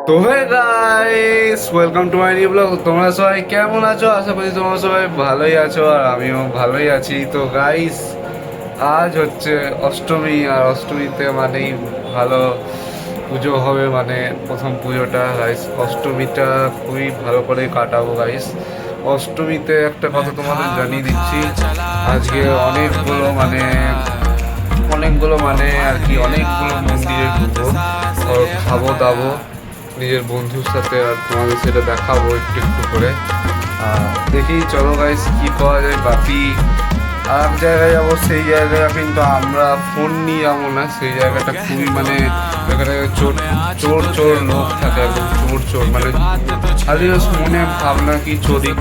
তো hey guys, welcome to my new blog. তোমরা সবাই কেমন আছো? আশা করি তোমরা সবাই ভালোই আছো, আর আমিও ভালোই আছি। তো গাইস, আজ হচ্ছে অষ্টমী, আর অষ্টমীতে মানেই ভালো পুজো হবে, মানে প্রথম পুজোটা। গাইস, অষ্টমীটা খুবই ভালো করে কাটাবো। গাইস, অষ্টমীতে একটা কথা তোমাদের জানিয়ে দিচ্ছি, আজকে অনেকগুলো আর কি অনেকগুলো মন্দিরে ঢুকবো, খাবো দাবো নিজের বন্ধুর সাথে, আর তোমাদের সেটা দেখাবো একটু একটু করে। দেখি, চলো গাইস কি পাওয়া যায়। বাকি আর এক জায়গায় যাবো, সেই জায়গায় কিন্তু আমরা ফোন নিয়ে যাবো না। সেই জায়গাটা খুবই এখানে চোর চোর চোর লোক থাকে, একদম চোর চোর, খালি মনে ভাবনা কি চুরি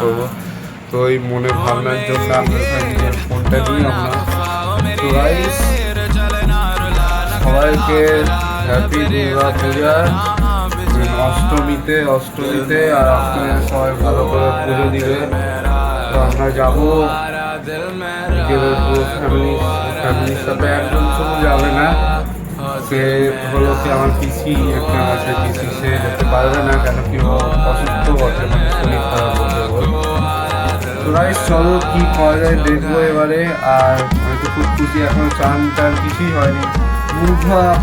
করবো। তো এই মনে ভাবনার জন্য আমরা নিজের ফোনটা নিয়ে আমরা। তো গাইস, সবাইকে হ্যাপি দুর্গা পূজা। অষ্টমীতে আর আপনারা সবাই ভালো করে পুজো দিবে। তো আমরা যাবো বিকেলের পুরো ফ্যামিলির সাথে। একজন শুধু যাবে না, সে হলো কি আমার পিসি একটা আছে, পিসি সে যেতে পারবে না, কেন কি অসুস্থ বটে, শরীর খারাপ হতে বল। তো গাইস, চলো কি পাওয়া যায় দেখবো এবারে। আর আমি তো খুব খুশি, এখন চান টান কিছুই হয়নি,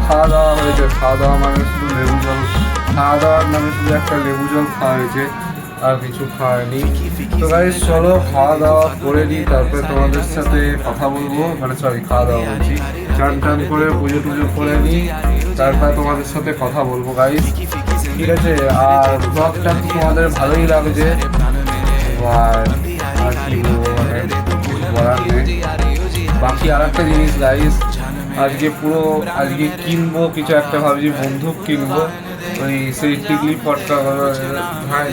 খাওয়া দাওয়া হয়েছে। খাওয়া দাওয়া মানে শুধু লেবু জল, শুধু একটা লেবু জল খাওয়া হয়েছে, আর কিছু খাওয়ায়নি। তো গাইস, চলো খাওয়া দাওয়া করে নিই, তারপরে তোমাদের সাথে কথা বলবো। খাওয়া দাওয়া বলছি, চান টান করে পুজো টুজো করে নিই, তারপরে তোমাদের সাথে কথা বলবো গাইস, ঠিক আছে? আর ব্লগটা তোমাদের ভালোই লাগছে, আর কি বলবো, বলার নেই। বাকি আর একটা জিনিস গাইস, আজকে কিনবো কিছু একটা, ভাবছি বন্দুক কিনবো। সেই টিকলি পটকা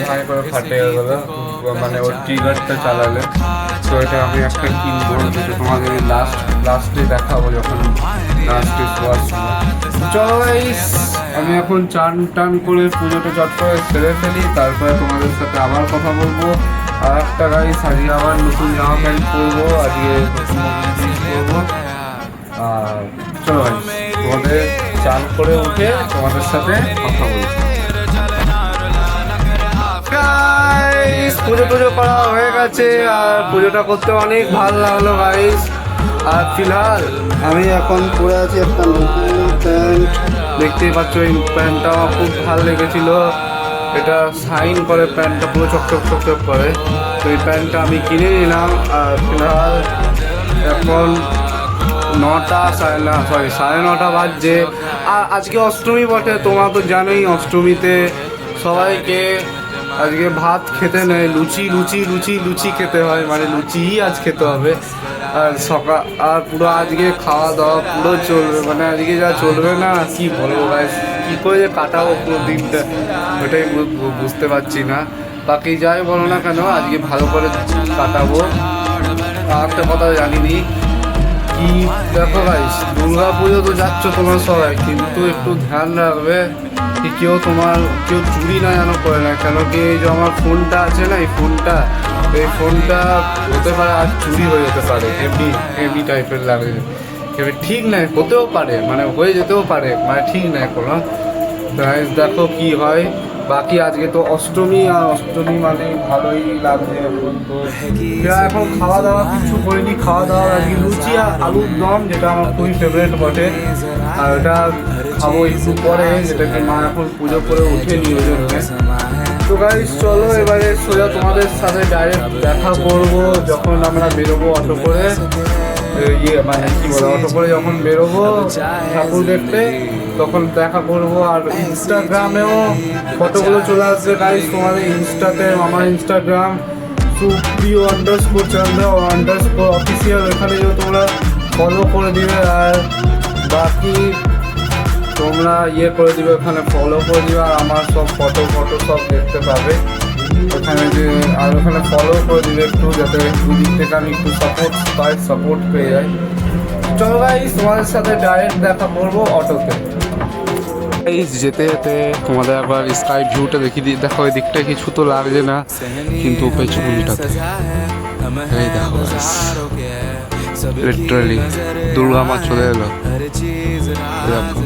ধাঁয় করে ফাটে গেলো, ওর ট্রিগারটা চালালে। তো এটা আমি একটা কিনবো, যেটা তোমাদের লাস্টে দেখাবো, যখন লাস্টে শোয়ার সময়। চলো গাইস, আমি এখন চান টান করে পুজোটা চট করে সেরে ফেলি, তারপরে তোমাদের সাথে আবার কথা বলবো। আর একটা গাইস, আজকে আবার নতুন জামা প্যান্ট পরবো, আজকে নতুন করবো। আর চলো ভাই, তোমাদের চান করে উঠে তোমাদের সাথে কথা বলছি। পুজো করা হয়ে গেছে, আর পুজোটা করতে অনেক ভালো লাগলো গাইস। আর ফিলহাল আমি এখন পরে আছি একটা নতুন প্যান্ট, দেখতেই পাচ্ছ। এই প্যান্টটা আমার খুব ভালো লেগেছিল, এটা শাইন করে, প্যান্টটা পুরো চকচক করে। তো এই প্যান্টটা আমি কিনে নিলাম। আর ফিলহাল এখন 9টা 9:30 বাজছে। আর আজকে অষ্টমী বটে, তোমরা তো জানোই অষ্টমীতে সবাইকে আজকে ভাত খেতে নেই, লুচি খেতে হয়, লুচিই আজ খেতে হবে। আর পুরো আজকে খাওয়া দাওয়া পুরো চলবে, আজকে যা চলবে না কি বলবো গাইস, কী করে যে কাটাবো পুরো দিনটা, ওটাই বুঝতে পারছি না। বাকি যাই বলো না কেন, আজকে ভালো করে কাটাবো। আর একটা কথা জানিনি কি, দেখো গাইস, দুর্গা পুজো তো যাচ্ছ তোমার সবাই, কিন্তু একটু ধ্যান রাখবে কেউ চুরি না যেন করে না। কেন কি এই যে আমার ফোনটা আছে না, এই ফোনটা হতে পারে আজ চুরি হয়ে যেতে পারে, হেভি টাইপের লাগে। ঠিক নাই, হতেও পারে, হয়ে যেতেও পারে, ঠিক নাই কোনো। গাইস, দেখো কি হয়। বাকি আজকে তো অষ্টমী, আর অষ্টমী ভালোই লাগছে এখন। তো এখন খাওয়া দাওয়া কিছু করিনি, খাওয়া দাওয়া আজকে লুচি আর আলুর দম, যেটা আমার খুবই ফেভারিট বটে। আর ওটা খাবো একটু পরে, যেটাকে মা এখন পুজো করে উঠেনি ওই জন্য। তো গাইস, চলো এবারে সোজা তোমাদের সাথে ডাইরেক্ট দেখা করবো যখন আমরা বেরোবো অটো করে। অটো করে যখন বেরোবো ঠাকুর দেখতে, তখন দেখা করবো। আর ইনস্টাগ্রামেও ফটোগুলো চলে আসবে গাইস, তোমাদের ইনস্টাতে, আমার ইনস্টাগ্রাম supriyo_chandra_official, এখানে তোমরা ফলো করে দিবে। আর বাকি তোমরা করে দিবে, ওখানে ফলো করে দিবে, আর আমার সব ফটো সব দেখতে পাবে ওখানে। ওখানে ফলো করে দিবে একটু, যাতে দুদিক থেকে আমি একটু সাপোর্ট পেয়ে যাই। চলো গাইস, তোমাদের সাথে ডাইরেক্ট দেখা করবো অটোতে। যেতে যেতে তোমাদের একবার স্কাই ভিউটা দেখো, ওই দিকটা কিছু তো লাগছে না, কিন্তু পেছনটাতে এই দেখো লিটারালি দুর্গা মা চলে এলো। দেখো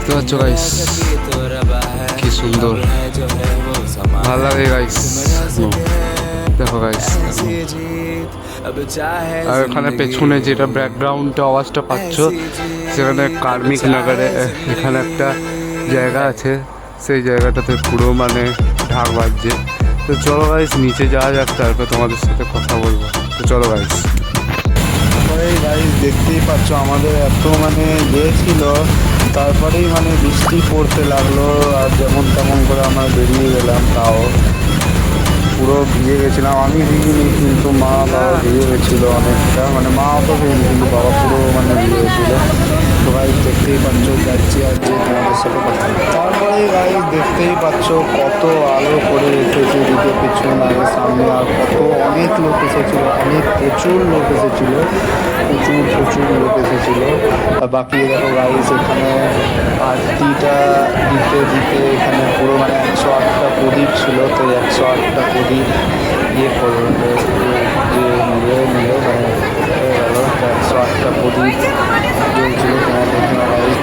দেখতে পাচ্ছ গাইস কি সুন্দর, ভালো লাগে গাইস। দেখো গাইস, আর এখানে পেছনে যেটা ব্যাকগ্রাউন্ডে আওয়াজটা পাচ্ছ সেখানে কার্মিক নগরে এখানে একটা জায়গা আছে, সেই জায়গাটাতে পুরো মানে ঢাক বাজছে। তো চলো গাইস নিচে যাওয়া যাক, তারপর তোমাদের সাথে কথা বলবো। তো চলো গাইস। তারপরে গাইস দেখতেই পাচ্ছ আমাদের এত মানে ইয়ে ছিল, তারপরেই মানে বৃষ্টি পড়তে লাগলো, আর যেমন তেমন করে আমরা বেরিয়ে গেলাম। তাও পুরো ভিজে গেছিলাম, আমি ভিজিনি কিন্তু মা বাবা ভিজে গেছিলো অনেকটা, মানে মা অত ভিজেনি কিন্তু বাবা পুরো মানে ভিজে গেছিলো। তো গাইস দেখতেই পাচ্ছ যাচ্ছি আর যে তোমাদের সাথে কথা। তারপরে গাইস দেখতেই পাচ্ছ কত আলো করে রেখেছে দিকে পিছন আগে সামনে, আর কত অনেক লোক এসেছিলো, অনেক প্রচুর লোক এসেছিলো, প্রচুর লোক এসেছিলো। আর বাকি দেখো গাইস এখানে আরতিটা দিতে এখানে পুরো মানে 108টা প্রদীপ ছিল, তো 108টা প্রদীপ ইয়ে করলো মিলে মানে হয়ে গেল। 108টা প্রদীপ জ্বলছিল, তোমার দেখে গাইস।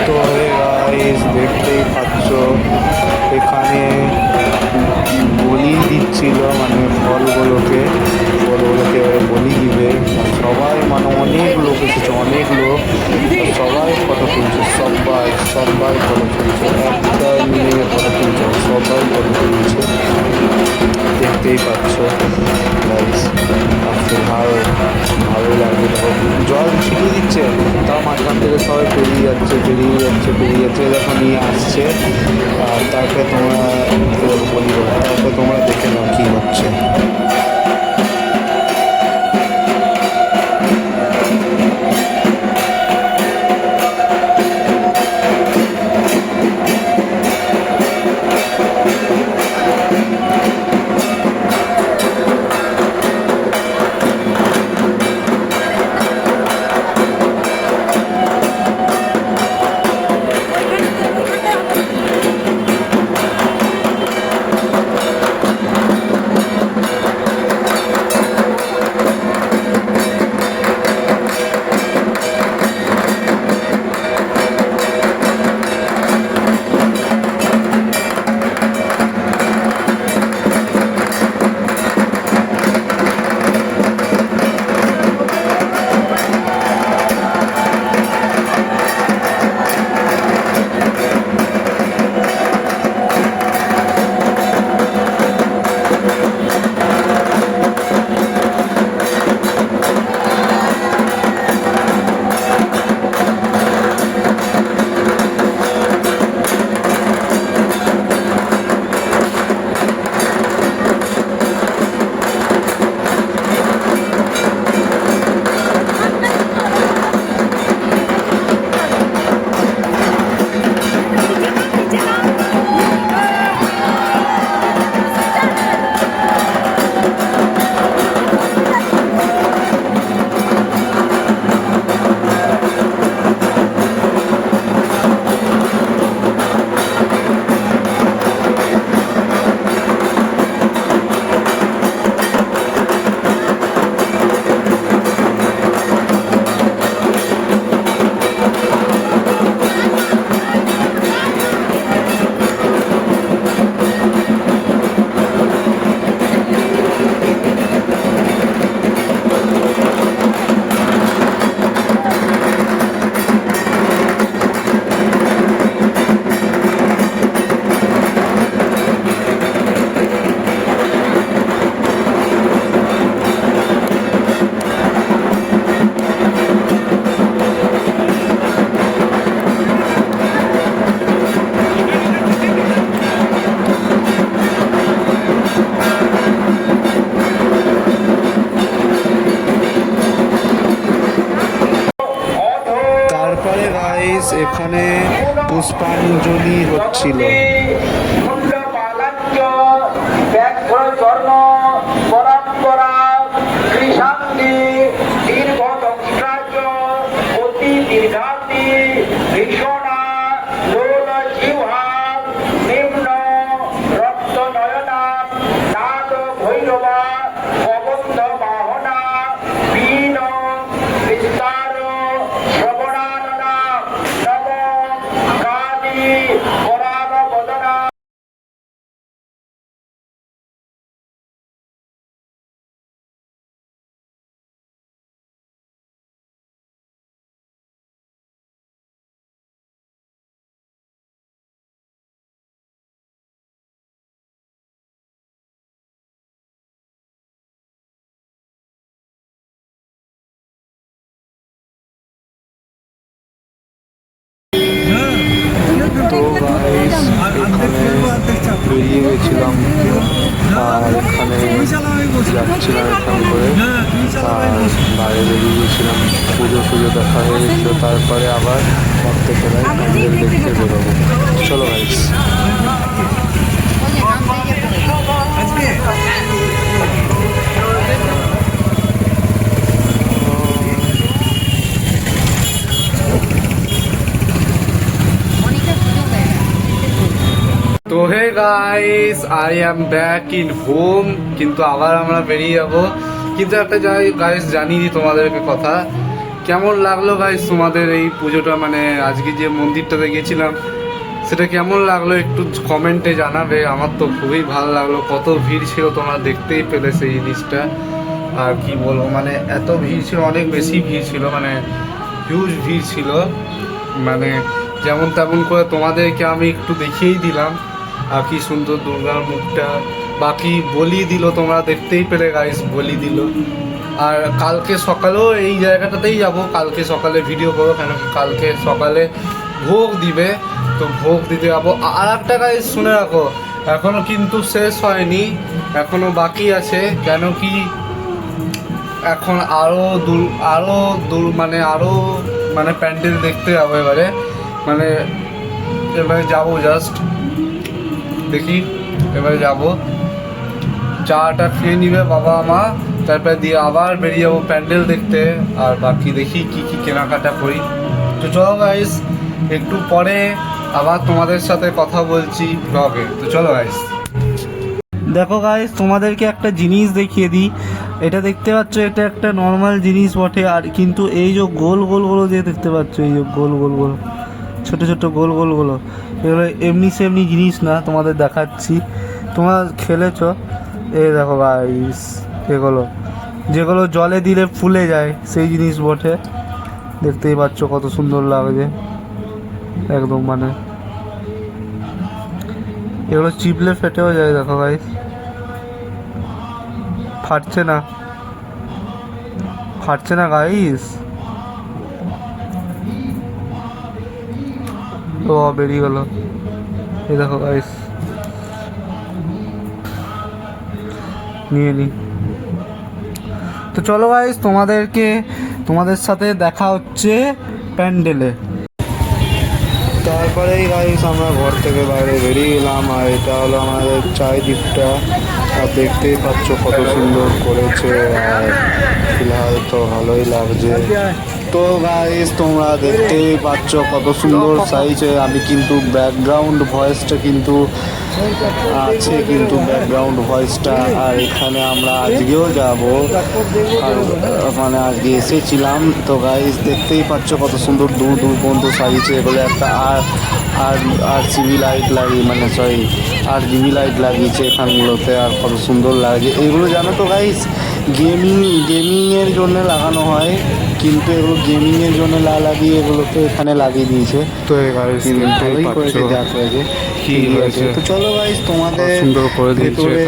তো গাইস দেখতেই পাচ্ছ এখানে বলি দিচ্ছিল, মানে ফলগুলোকে বলি দিবে। সবাই মানে অনেক লোক এসেছে, অনেক লোক, সবাই ফটো তুলছে, সবাই ফটো তুলছে, একটা মিলে ফটো তুলছে, সবাই ফটো তুলছে। দেখতেই পাচ্ছ গাইস, ভালো লাগবে। জল ছিটিয়ে দিচ্ছে, তাও মাঝখান থেকে সবাই পেরিয়ে যাচ্ছে, যখন নিয়ে আসছে। আর তারপরে তোমরা দেখে নাও কী হচ্ছে। এখানে পুষ্পাঞ্জলি হচ্ছিল। পরম্পরা কৃষাঙ্গী গেছিলাম, আর এখানে যাচ্ছিলাম এখান করে, আর বাইরে বেরিয়ে গেছিলাম, পুজো দেখা হয়ে গেছিল, তারপরে আবার ভাবতে পেলাম প্যান্ডেল দেখতে বেরোবো। চলো গাইস। তো hey guys, I am back in home. কিন্তু আবার আমরা বেরিয়ে যাবো। কিন্তু একটা গাইস জানিয়ে দিই তোমাদেরকে কথা, কেমন লাগলো গাইস তোমাদের এই পুজোটা, মানে আজকে যে মন্দিরটাতে গেছিলাম সেটা কেমন লাগলো একটু কমেন্টে জানাবে। আমার তো খুবই ভালো লাগলো, কত ভিড় ছিল তোমরা দেখতেই পেলে সেই জিনিসটা। আর কি বলবো, মানে এত ভিড় ছিল, অনেক বেশি ভিড় ছিল, মানে হিউজ ভিড় ছিল। মানে যেমন তেমন করে তোমাদেরকে আমি একটু দেখিয়েই দিলাম, আর কি সুন্দর দুর্গার মুখটা, বাকি বলি দিল, তোমরা দেখতেই পেলে গাইস, বলি দিল। আর কালকে সকালেও এই জায়গাটাতেই যাব, কালকে সকালে ভিডিও করবো, কেন কি কালকে সকালে ভোগ দিবে, তো ভোগ দিতে যাবো। আর একটা গাইস শুনে রাখো, এখনও কিন্তু শেষ হয়নি, এখনও বাকি আছে। কেন কি এখন মানে প্যান্ডেল দেখতে যাবো এবারে, মানে এবারে যাবো জাস্ট দেখি, এবারে যাবো, চাটা খেয়ে নিবে বাবা মা, তারপরে দিয়ে আবার বেরিয়ে যাবো প্যান্ডেল দেখতে। আর বাকি দেখি কি কি কেনাকাটা করি। তো চলো গাইস, একটু পরে আবার তোমাদের সাথে কথা বলছি ব্লগে। তো চলো গাইস। দেখো গাইস, তোমাদেরকে একটা জিনিস দেখিয়ে দিই। এটা দেখতে পাচ্ছ, এটা একটা নর্মাল জিনিস বটে, আর কিন্তু এই যে গোল গোলগুলো যে দেখতে পাচ্ছ, এই যে গোল ছোট ছোট গোলগুলো, এগুলো এমনি সেমনি জিনিস না, তোমাদের দেখাচ্ছি, তোমরা খেলেছো। এই দেখো গাইস, এগুলো যেগুলো জলে দিলে ফুলে যায় সেই জিনিস বটে, দেখতেই পাচ্ছ কত সুন্দর লাগছে একদম, মানে এগুলো চিপলে ফেটেও যায়। দেখো গাইস, ফাটছে না গাইস, ও বেরিয়ে গেল। এই দেখো গাইস, নিয়ে নি। তো চলো গাইস, তোমাদের সাথে দেখা হচ্ছে প্যান্ডেলে। তারপরেই গাইস আমরা ঘর থেকে বাইরে বেরিয়ে এলাম, আর এটা হলো আমাদের চারিদিকটা, আর দেখতেই পাচ্ছ কত সুন্দর করেছে, আর ফিলহাল তো ভালোই লাগছে। তো গাইস তোমরা দেখতেই পাচ্ছ কত সুন্দর সাইজে। আমি কিন্তু ব্যাকগ্রাউন্ড ভয়েসটা কিন্তু আছে, কিন্তু ব্যাকগ্রাউন্ড ভয়েসটা, আর এখানে আমরা আজকেও যাব, আর মানে আজকে এসেছিলাম। তো গাইস দেখতেই পাচ্ছ কত সুন্দর দূর পর্যন্ত সাইজে, এগুলো একটা আর সিবি লাইট লাগিয়ে, মানে সরি আর জিবি লাইট লাগিয়েছে এখানগুলোতে, আর কত সুন্দর লাগছে। এগুলো জানো তো গাইস, গেমিংয়ের জন্য লাগানো হয়, কিন্তু এগুলো গেমিংয়ের জন্য লাগিয়ে এগুলোকে এখানে লাগিয়ে দিয়েছে। তো ভালোই করেছে, দেখে কি হয়েছে। তো চলো গাইস, তোমাদের সুন্দর করে ভেতরে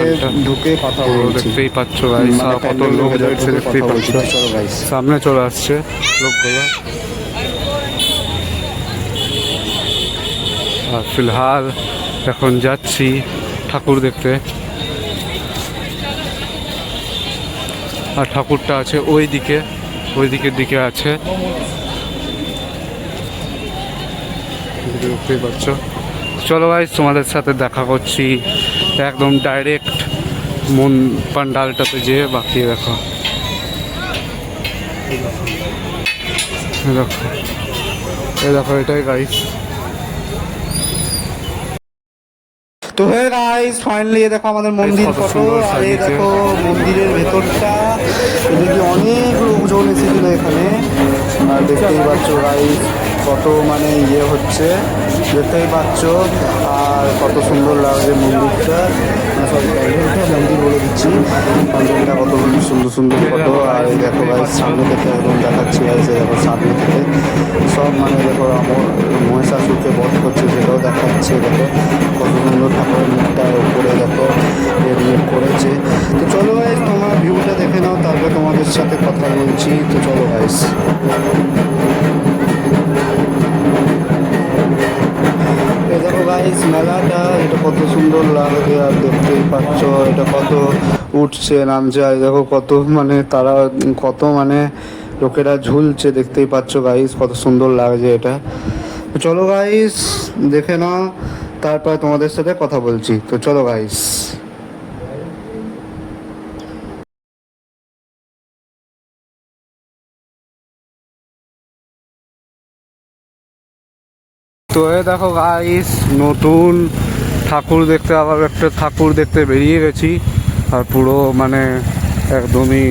ঢুকে কথা বলছি, দেখতেই পাচ্ছ গাইস, কত লোক যাচ্ছে দেখতেই পাচ্ছ। চলো গাইস, সামনে চলে আসছে লোকগুলো। আর ফিলহাল এখন যাচ্ছি ঠাকুর দেখতে, আর ঠাকুরটা আছে ওই দিকের দিকে আছে, দেখতেই পাচ্ছ। চলো গাইস, তোমাদের সাথে দেখা করছি একদম ডাইরেক্ট পান্ডালটাতে যেয়ে। বাকি দেখো এটাই গাইস। তো হে গাইস, ফাইনালি দেখো আমাদের মন্দির ফটো, আর এই দেখো মন্দিরের ভেতরটা, এদিকে অনেক লোকজন এসেছিল এখানে, আর দেখতেই পাচ্ছ গাইস কত মানে হচ্ছে, দেখতেই পাচ্ছ, আর কত সুন্দর লাগছে মন্দিরটা, সরি মন্দির বলে দিচ্ছি, মন্দিরটা কত সুন্দর ফটো। আর এই দেখো গাইস সামনে থেকে একদম দেখাচ্ছি গাইস, দেখো সামনে থেকে সব, মানে দেখো আমার মহিষাসুরকে বধ করছে সেটাও দেখাচ্ছে। দেখো কত সুন্দর ঠাকুরের মুখটা উপরে দেখো বেরিয়ে করেছে। তো চলো গাইস, তোমার ভিউটা দেখে নাও, তারপরে তোমাদের সাথে কথা বলছি। তো চলো গাইস, দেখো গাইস গাইস মেলাটা এটা কত সুন্দর লাগে, আর দেখতেই পাচ্ছ এটা কত উঠছে নামছে, আর দেখো কত মানে তারা কত মানে লোকেরা ঝুলছে, দেখতেই পাচ্ছ গাইস কত সুন্দর লাগছে এটা। তো চলো গাইস দেখে নাও, তারপর তোমাদের সাথে কথা বলছি। তো চলো গাইস। তো এ দেখো গাইস নতুন ঠাকুর দেখতে, আবার একটা ঠাকুর দেখতে বেরিয়ে গেছি, আর পুরো মানে একদমই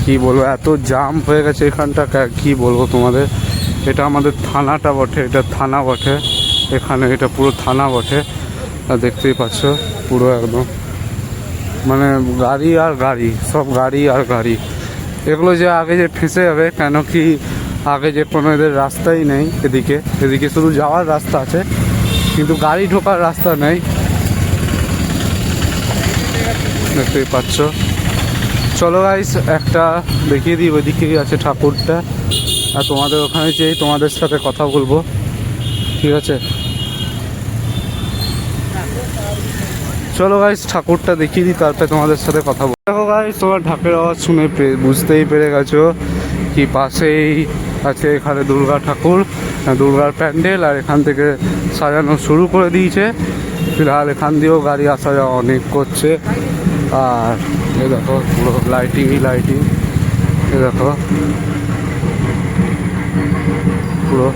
কি বলবো, এত জাম হয়ে গেছে এখানটা, কি বলবো তোমাদের। এটা আমাদের থানাটা বটে, এটা থানা বটে, এখানে এটা পুরো থানা বটে, আর দেখতেই পাচ্ছ পুরো একদম মানে গাড়ি আর গাড়ি, সব গাড়ি আর গাড়ি। এগুলো যে আগে যে ফেঁসে যাবে, কেন কি আগে যে কোনো এদের রাস্তাই নেই, এদিকে এদিকে শুধু যাওয়ার রাস্তা আছে কিন্তু গাড়ি ঢোকার রাস্তা নেই, দেখতেই পাচ্ছ। চলো গাইস একটা দেখিয়ে দিই, ওইদিকেই আছে ঠাকুরটা, আর তোমাদের ওখানে যেই তোমাদের সাথে কথা বলবো, ঠিক আছে। চলো গাইস ঠাকুরটা দেখিয়ে দিই, তারপরে তোমাদের সাথে কথা বলবো। দেখো গাইস তোমার ঢাকের আওয়াজ শুনে বুঝতেই পেরে গেছো কি পাশেই আছে এখানে দুর্গা ঠাকুর, দুর্গার প্যান্ডেল, আর এখান থেকে সাজানো শুরু করে দিয়েছে। ফিলহাল এখান দিয়েও গাড়ি আসা যাওয়া অনেক করছে, আর এ দেখো পুরো লাইটিংই লাইটিং, এ দেখো পুরো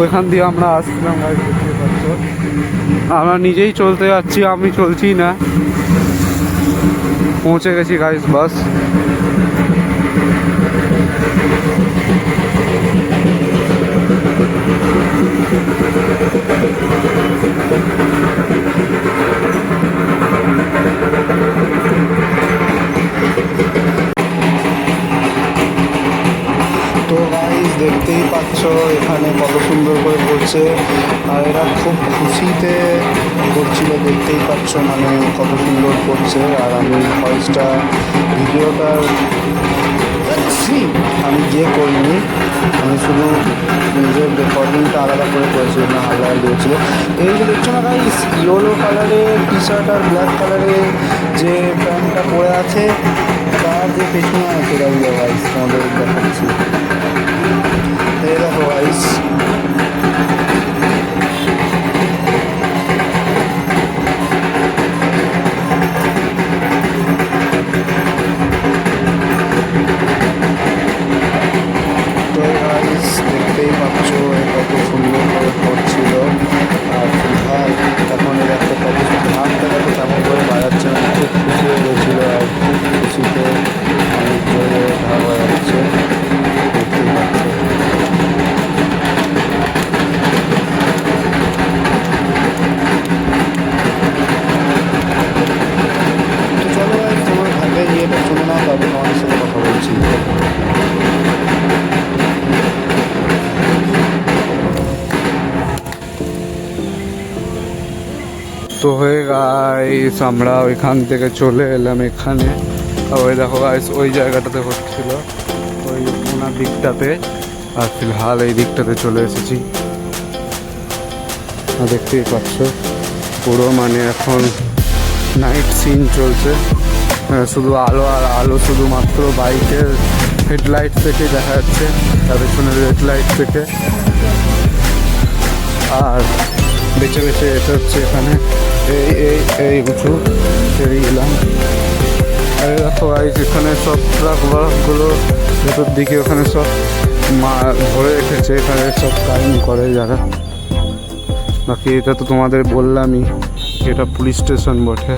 ওইখান দিয়ে আমরা আসছিলাম গাড়ি, দেখতে পাচ্ছ আমরা নিজেই চলতে যাচ্ছি, আমি চলছি না, পৌঁছে গেছি গাইস বাস। তো গাইস দেখতেই পাচ্ছ এখানে কত সুন্দর করে করছে, আর এরা খুব খুশিতে করছিল, দেখতেই পাচ্ছ মানে কত সুন্দর করছে। আর আমি ভয়েসটা ভিডিওটা আমি গিয়ে করিনি, আমি শুধু নিজের রেকর্ডিংটা আলাদা করে করেছিলাম, না আলাদা দিয়েছিল। এই যে দেখছো না গাইস ইয়েলো কালারের টি শার্ট আর ব্ল্যাক কালারের যে প্যান্টটা পরে আছে, তার যে পেছনে আছে দাঁড়িয়ে গাইস তোমাদের দেখাচ্ছি, এই দেখো গাইস। দেখতেই পাচ্ছ কত সুন্দর করে করছিল, আর ফিলহাল এখন এর একটা কত ধানটা কত কেমন করে বাজাচ্ছে, মানে খুব খুশি হয়ে গেছিলো, আর খুব খুশিতে অনেক জোরে ঢাক বাজাচ্ছে, দেখতেই পাচ্ছ। তো চলো ভাই তোমার ঢাকের ইয়েটা শুনে নাও, তারপর তোমাদের সাথে কথা বলছি। তো হয়ে গাইস আমরা ওইখান থেকে চলে এলাম এখানে, ওই দেখো গাইস ওই জায়গাটাতে হচ্ছিল ওই ওনার দিকটাতে, আর ফিলহাল এই দিকটাতে চলে এসেছি, দেখতেই পাচ্ছ পুরো মানে এখন নাইট সিন চলছে, শুধু আলো আর আলো, শুধুমাত্র বাইকের হেডলাইট থেকে দেখা যাচ্ছে, তার পেছনে রেড লাইট থেকে, আর বেছে বেছে এটা হচ্ছে এখানে এই এই এই উঁচু বেরিয়ে এলাম। আর দেখো গাইস এখানে সব ট্রাক বাসগুলো ভেতর দিকে ওখানে সব ধরে রেখেছে, এখানে সব কাহিনী করে যারা। বাকি এটা তো তোমাদের বললামই, এটা পুলিশ স্টেশন বটে।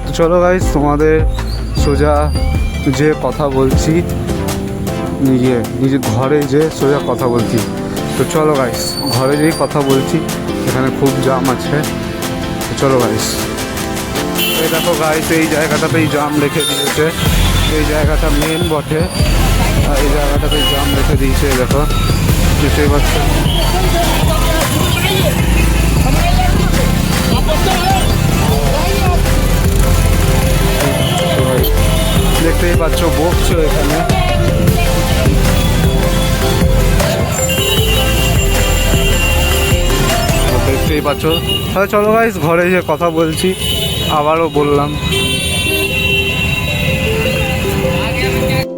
তো চলো গাইস তোমাদের সোজা যে কথা বলছি, নিজে ঘরে যে সোজা কথা বলছি। তো চলো গাইস ঘরে যেই কথা বলছি, এখানে খুব জাম আছে, তো চলো গাইস। এই দেখো গাইস এই জায়গাটাতেই জাম রেখে দিয়েছে, এই জায়গাটা মেন বটে, আর এই জায়গাটাতেই জাম রেখে দিয়েছে, দেখো বুঝতেই পারছো। দেখতেই পাচ্ছ বকছো এখানে। পাচ্ছ। তাহলে চলো গাইস ঘরে যে কথা বলছি, আবারও বললাম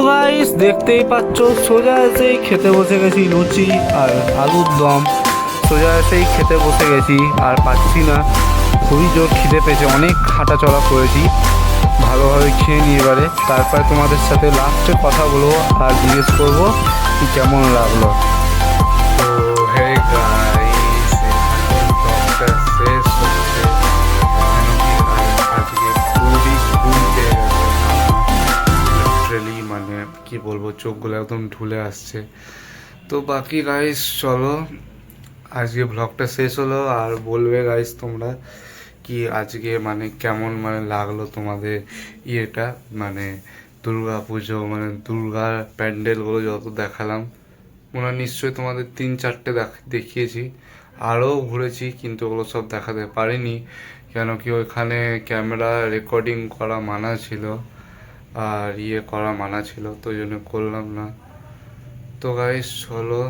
গাইস দেখতেই পাচ্ছ সোজা এসেই খেতে বসে গেছি লুচি আর আলুর দম। সোজা এসেই খেতে বসে গেছি আর পাচ্ছি না, খুবই জোর খিদে পেয়েছে, অনেক হাঁটা চলা করেছি, ভালোভাবে খেয়ে নিয়ে এবারে তারপরে তোমাদের সাথে লাস্টে কথা বলবো আর জিজ্ঞেস করবো কি কেমন লাগলো। তো হে গাইস, ব্লগটা শেষ হচ্ছে, আজকে খুবই ঘুম পেয়ে গেছে লিটারেলি, মানে কি বলবো, চোখগুলো একদম ঢুলে আসছে। তো বাকি গাইস চলো, আজকে ব্লগটা শেষ হলো। আর বলবে গাইস তোমরা কি আজকে মানে কেমন মানে লাগলো তোমাদের ইয়েটা, মানে দুর্গা পুজো, মানে দুর্গার প্যান্ডেলগুলো যত দেখালাম, মনে হয় নিশ্চয়ই তোমাদের 3-4টে দেখিয়েছি, আরও ঘুরেছি কিন্তু ওগুলো সব দেখাতে পারিনি, কেন কি ওইখানে ক্যামেরা রেকর্ডিং করা মানা ছিল আর ইয়ে করা মানা ছিল, তো ওই জন্য করলাম না। তো গাইস চলো,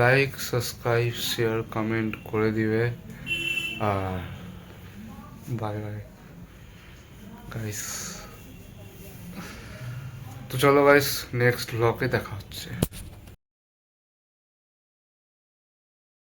লাইক সাবস্ক্রাইব শেয়ার কমেন্ট করে দিবে আর বাই বাই গাইস। তো চলো গাইস, নেক্সট ব্লগে দেখা হচ্ছে।